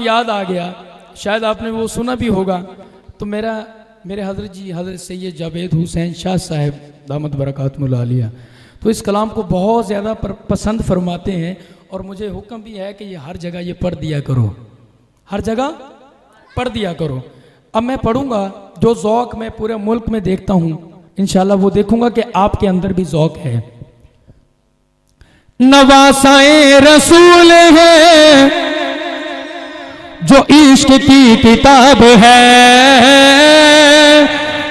याद आ गया, शायद आपने वो सुना भी होगा। तो मेरे हज़रत जी हज़रत सैयद जावेद हुसैन शाह साहब दामत बरकातुहुल आलिया तो इस कलाम को बहुत ज़्यादा पसंद फरमाते हैं और मुझे हुक्म भी है कि ये हर जगह ये पढ़ दिया करो, हर जगह पढ़ दिया करो। अब मैं पढ़ूंगा जो ज़ौक़ मैं पूरे मुल्क में देखता हूँ, इंशाल्लाह वो देखूंगा कि आपके अंदर भी ज़ौक़ है। नवासाए रसूल है जो इश्क की किताब है,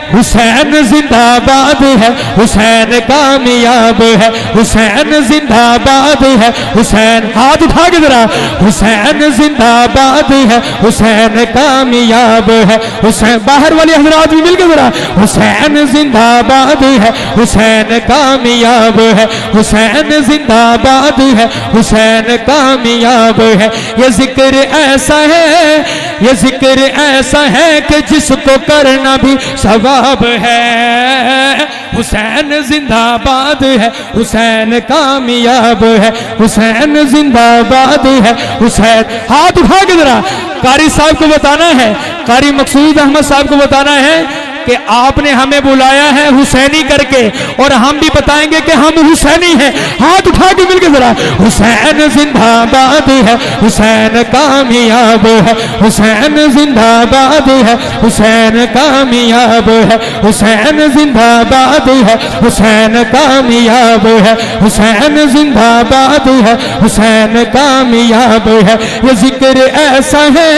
हुसैन जिंदाबाद है, हुसैन कामयाब है, हुसैन जिंदाबाद है, हुसैन हाथ उठा के जरा, हुसैन जिंदाबाद है, हुसैन कामयाब है, हुसैन बाहर वाले हजरात भी मिलकर जरा, हुसैन जिंदाबाद है, हुसैन कामयाब है, हुसैन जिंदाबाद है, हुसैन कामयाब है। ये जिक्र ऐसा है, ये जिक्र ऐसा है कि जिसको करना भी सवाब है। हुसैन जिंदाबाद है, हुसैन कामयाब है, हुसैन जिंदाबाद है, हुसैन हाथ उठा के जरा कारी साहब को बताना है, कारी मकसूद अहमद साहब को बताना है कि आपने हमें बुलाया है हुसैनी करके और हम भी बताएंगे कि हम हुसैनी हैं। हाथ उठा के मिलकर जरा, हुसैन जिंदाबाद है, हुसैन कामयाब है, हुसैन जिंदाबाद है, हुसैन कामयाब है, हुसैन जिंदाबाद है, हुसैन कामयाब है, हुसैन जिंदाबाद है, हुसैन कामयाब है। ये जिक्र ऐसा है,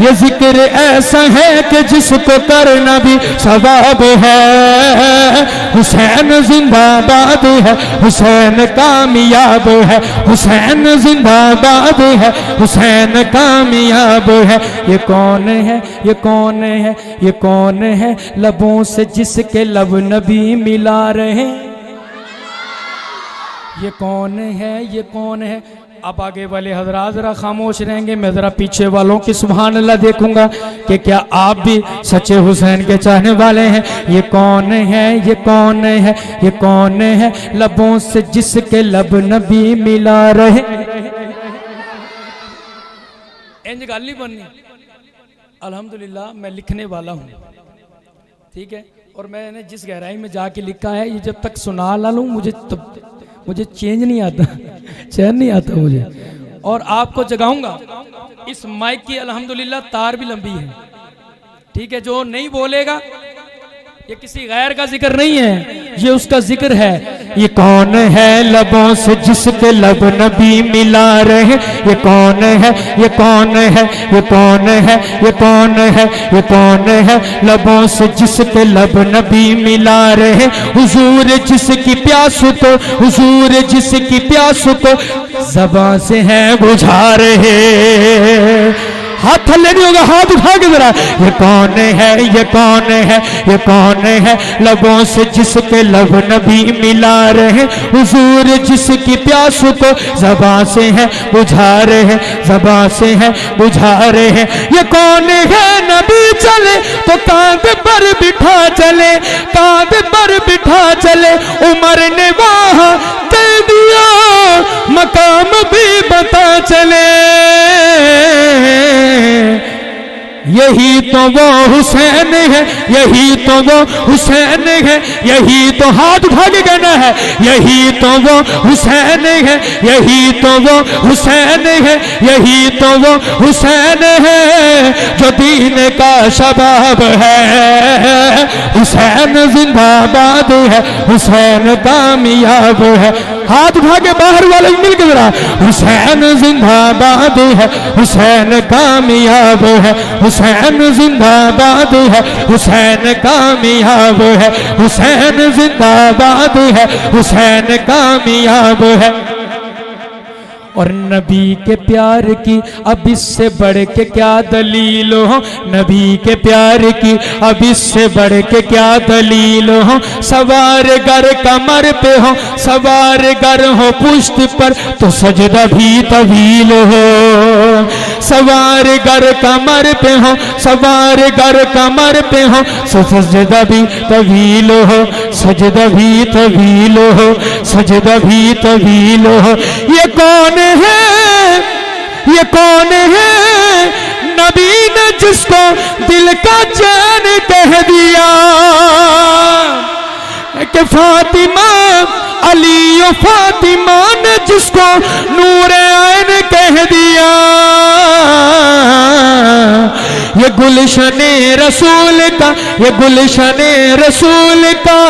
ये जिक्र ऐसा है कि जिसको करना भी सवाब है। हुसैन जिंदाबाद है, हुसैन कामयाब है, हुसैन जिंदाबाद है, हुसैन कामयाब है। ये कौन है, ये कौन है, ये कौन है लबों से जिसके लब नबी मिला रहे, ये कौन है, ये कौन है। अब आगे वाले हजरात जरा खामोश रहेंगे, मैं जरा पीछे वालों की सुभान अल्लाह देखूंगा कि क्या आप भी सच्चे हुसैन के चाहने वाले हैं। ये कौन है, ये कौन है, ये कौन है लबों से जिसके लब नबी मिला रहे। इंज गल नहीं बननी। अल्हम्दुलिल्लाह मैं लिखने वाला हूँ, ठीक है, और मैंने जिस गहराई में जाके लिखा है, ये जब तक सुना ला लूँ मुझे चेंज नहीं आता, चैन नहीं आता मुझे, और आपको जगाऊंगा। इस माइक की अल्हम्दुलिल्लाह तार भी लंबी है, ठीक है। जो नहीं बोलेगा ये किसी गैर का जिक्र नहीं है, ये उसका जिक्र है। ये कौन है लबों से जिसके लब नबी मिला रहे, ये कौन है, ये कौन है, ये कौन है, ये कौन है, ये कौन है लबों से जिसके लब नबी मिला रहे। हुजूर जिसकी प्यास को, हुजूर जिसकी प्यास को ज़बां से है बुझा रहे। हाथ थल्ले नहीं होगा, हाथ उठा के जरा। ये कौन है, ये कौन है, ये कौन है लबों से जिसके लब नबी मिला रहे। हुजूर जिसकी प्यास को ज़बां से है बुझा रहे, ज़बां से है बुझा रहे। ये कौन है नबी चले तो कांधे पर बिठा चले, कांधे पर बिठा चले। उमर ने वहाँ दे दिया मकाम भी बता चले। यही तो वो हुसैन है, यही तो वो हुसैन है, यही तो हाथ उठा के कहना है, यही तो वो हुसैन है, यही तो वो हुसैन है, यही तो वो हुसैन है जो दीन का शबाब है। हुसैन जिंदाबाद है, हुसैन कामयाब है। हाथ उठा के बाहर वाले मिलकर जरा, हुसैन जिंदाबाद है, हुसैन कामयाब है, हुसैन जिंदाबाद है, हुसैन कामयाब है, हुसैन जिंदाबाद है, हुसैन कामयाब है। और नबी के प्यार की अब इससे बढ़ के क्या दलील हो, नबी के प्यार की अब इससे बढ़ के क्या दलील हो। सवार गर कमर पे हो, सवार गर हो पुश्त पर तो सजदा भी तवील हो। सवार गर कमर पे हो, सवार गर कमर पे हो तो सजदा भी तवील हो, सजदा भी तवील हो, सजदा भी तवील हो। ये कौन है, ये कौन है नबी ने जिसको दिल का चैन कह दिया कि फातिमा अली और फातिमा ने जिसको नूर ऐन कह दिया। ये गुलशने रसूल का, ये गुलशने रसूल का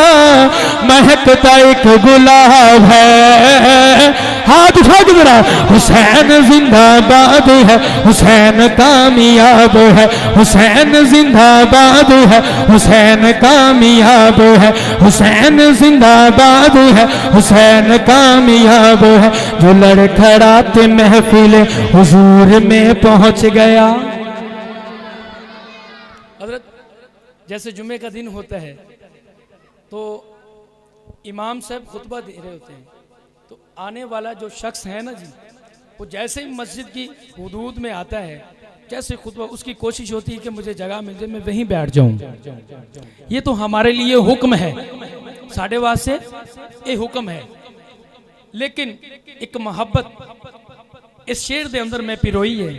महकता एक गुलाब है। हाथ उठा के जरा, हुसैन जिंदाबाद है, हुसैन कामयाब है, हुसैन जिंदाबाद है, हुसैन कामयाब है, हुसैन जिंदाबाद है, हुसैन कामयाब है। जो लड़खड़ाते महफिल हुजूर में पहुंच गया। हज़रत जैसे जुम्मे का दिन होता है तो इमाम साहब खुतबा दे रहे होते हैं, तो आने वाला जो शख्स है ना जी, वो जैसे ही मस्जिद की हुदूद में आता है, जैसे खुतबा, उसकी कोशिश होती है कि मुझे जगह मिल जाए, मैं वहीं बैठ जाऊं। ये तो हमारे लिए हुक्म है, साढ़े वास्ते ये हुक्म है। लेकिन एक मोहब्बत इस शेर दे अंदर मैं पिरोई है,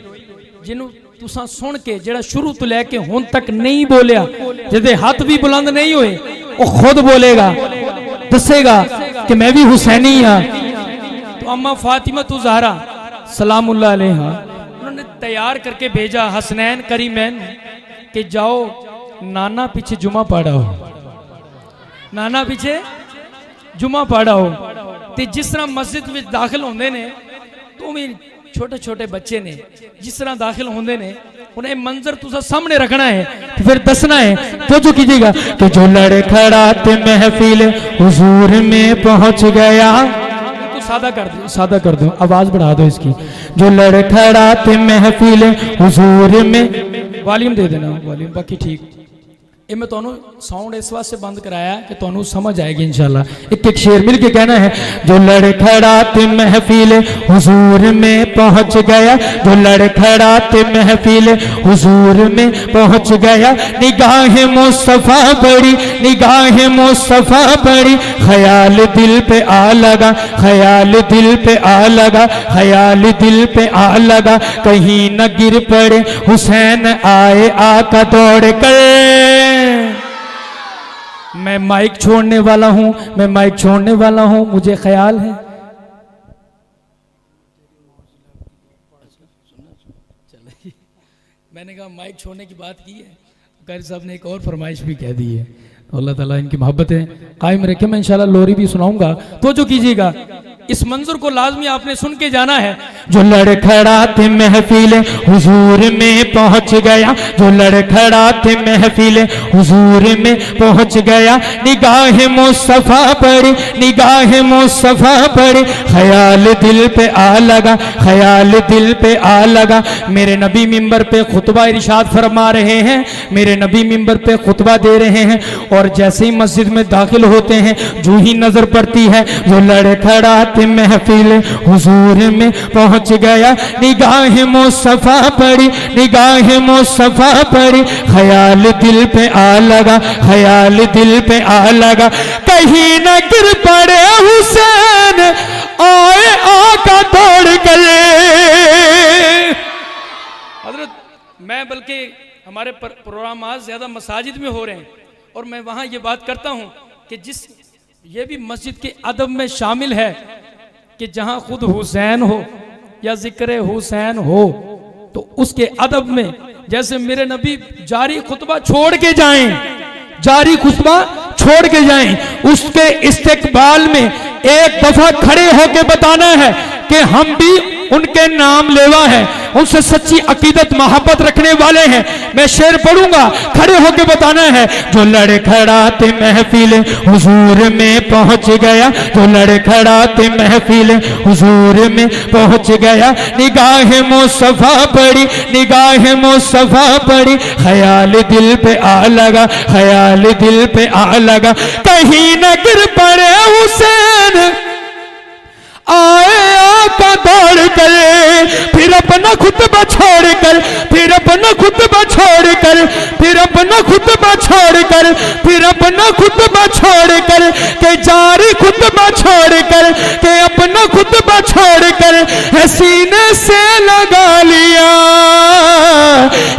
जिन्हों तुसा सुन के जेड़ा शुरू तो लैके हुन तक नहीं बोलिया, जिहदे हाथ भी बुलंद नहीं हुए, वो खुद बोलेगा, दसेगा कि मैं भी हुसैनी हाँ। तो अम्मा फातिमा तु ज़हरा सलामुल्लाह अलैहा, उन्होंने तैयार करके भेजा हसनैन करीमैन कि जाओ नाना पीछे जुमा पढ़ाओ, नाना पीछे जुमा पढ़ाओ। तो जिस तरह मस्जिद में दाखिल होंदे ने, तो भी छोटे छोटे बच्चे ने जिस तरह दाखिल होंदे ने, उन्हें मंजर तुसा सामने रखना है, तो फिर दसना है। तो जो कीजिएगा कि जो लड़खड़ाते महफिल हुजूर में पहुंच गया। तो सादा कर दो, आवाज बढ़ा दो इसकी। जो लड़खड़ाते महफिल हुजूर में, वॉल्यूम दे देना, वॉल्यूम बाकी ठीक। ये मैं ਤੁਹਾਨੂੰ साउंड इस वास्ते बंद कराया कि ਤੁਹਾਨੂੰ समझ आएगी इंशाल्लाह। एक एक शेर मिल के कहना है। जो लड़खड़ाते महफिल हुजूर में पहुंच गया, जो लड़खड़ाते महफिल हुजूर में पहुंच गया। निगाह मुस्तफा पड़ी, निगाह मुस्तफा पड़ी, ख्याल दिल पे आ लगा, ख्याल दिल पे आ लगा, ख्याल दिल पे आ लगा। कहीं न गिर पड़े हुसैन आए आका दौड़ कर। मैं माइक छोड़ने वाला हूं, मैं माइक छोड़ने वाला हूं, मुझे ख्याल है। मैंने कहा माइक छोड़ने की बात की है, तो कारी साहब ने एक और फरमाइश भी कह दी है। तो अल्लाह ताला इनकी मोहब्बत है कायम रखे। मैं इंशाल्लाह लोरी भी सुनाऊंगा, तो जो कीजिएगा इस मंजर को लाजमी आपने सुन के जाना है। जो लड़खड़ाते महफिल हुजूर में पहुंच गया, जो लड़खड़ाते महफिल हुजूर में पहुंच गया। निगाह मुस्तफा पड़ी, निगाह मुस्तफा पड़ी, ख्याल दिल पे आ लगा, ख्याल दिल पे आ लगा। मेरे नबी मिंबर पे खुतबा इरशाद फरमा रहे हैं, मेरे नबी मिंबर पे खुतबा दे रहे हैं, और जैसे ही मस्जिद में दाखिल होते हैं, जो ही नजर पड़ती है जो लड़खड़ाते महफिल हुजूर में पहुंच गया। निगाह मुस्तफा पड़ी, निगाह मुस्तफा पड़ी, ख्याल दिल पे आ लगा, ख्याल दिल पे आ लगा। कहीं न गिर पड़े हुसैन आए आका दौड़ गए। हजरत मैं बल्कि हमारे प्रोग्राम आज ज्यादा मसाजिद में हो रहे हैं, और मैं वहां ये बात करता हूं कि जिस ये भी मस्जिद के अदब में शामिल है कि जहां खुद हुसैन हो या जिक्र हुसैन हो, तो उसके अदब में जैसे मेरे नबी जारी खुतबा छोड़ के जाएं, जारी खुतबा छोड़ के जाएं, उसके इस्तेकबाल में एक दफा खड़े होके बताना है कि हम भी उनके नाम लेवा है, उनसे सच्ची अकीदत मोहब्बत रखने वाले हैं। मैं शेर पढ़ूंगा, खड़े होके बताना है। जो लड़खड़ाते महफिल हुजूर में पहुंच गया, जो लड़खड़ाते महफिल हुजूर में पहुंच गया। निगाह मुस्तफा पड़ी, निगाह मुस्तफा पड़ी, ख्याल दिल पे आ लगा, ख्याल दिल पे आ लगा। कहीं न गिर पड़े हुसैन आए आका दौड़ कर, फिर अपना खुतबा छोड़ कर, फिर अपना खुतबा छोड़ कर, फिर अपना खुतबा छोड़ कर, फिर अपना खुतबा छोड़ कर, के जारी खुतबा छोड़ कर, के अपना खुतबा छोड़ कर, सीने से लगा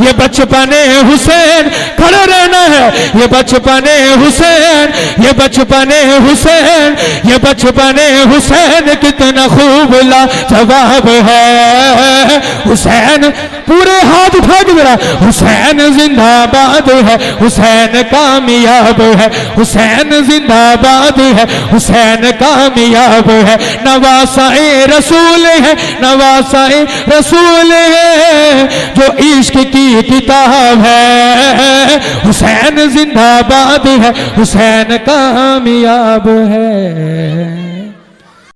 ये बचपने हुसैन खड़ा रहना है, ये बचपने हुसैन, ये बचपने हुसैन, ये बचपने हुसैन कितना खूब लाजवाब है। हुसैन पूरे हाथ उठा के मेरा, हुसैन जिंदाबाद है, हुसैन कामयाब है, हुसैन जिंदाबाद है, हुसैन कामयाब है। नवासाए रसूल है, नवासाए रसूल है, जो इश्क की किताब है। हुसैन जिंदाबाद है, हुसैन कामयाब है।